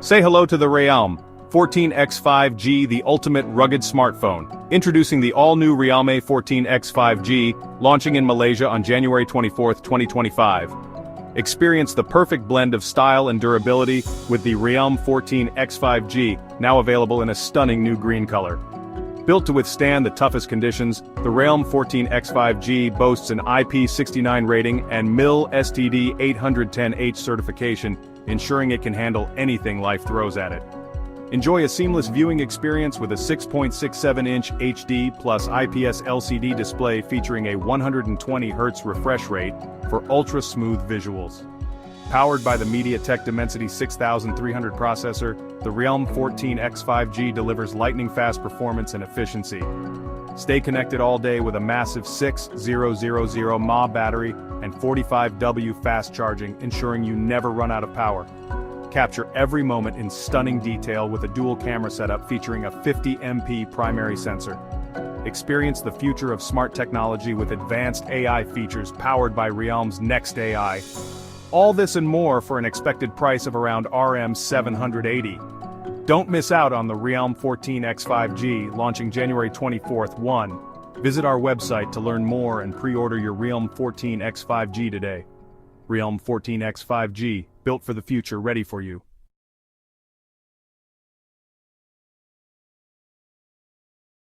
Say hello to the Realme 14x 5G, the ultimate rugged smartphone. Introducing the all-new Realme 14x 5G, launching in Malaysia on January 24, 2025. Experience the perfect blend of style and durability with the Realme 14x 5G, now available in a stunning new green color. Built to withstand the toughest conditions, the Realme 14x 5G boasts an IP69 rating and MIL STD 810H certification, ensuring it can handle anything life throws at it. Enjoy a seamless viewing experience with a 6.67-inch HD plus IPS LCD display featuring a 120Hz refresh rate for ultra-smooth visuals. Powered by the MediaTek Dimensity 6300 processor, the Realme 14x 5G delivers lightning-fast performance and efficiency. Stay connected all day with a massive 6000 mAh battery and 45W fast charging, ensuring you never run out of power. Capture every moment in stunning detail with a dual camera setup featuring a 50MP primary sensor. Experience the future of smart technology with advanced AI features powered by Realme's Next AI. All this and more for an expected price of around Rm 780. Don't miss out on the Realme 14x 5G, launching January 24th. Visit our website to learn more and pre-order your Realme 14x 5G today. Realme 14x 5G, built for the future, ready for you.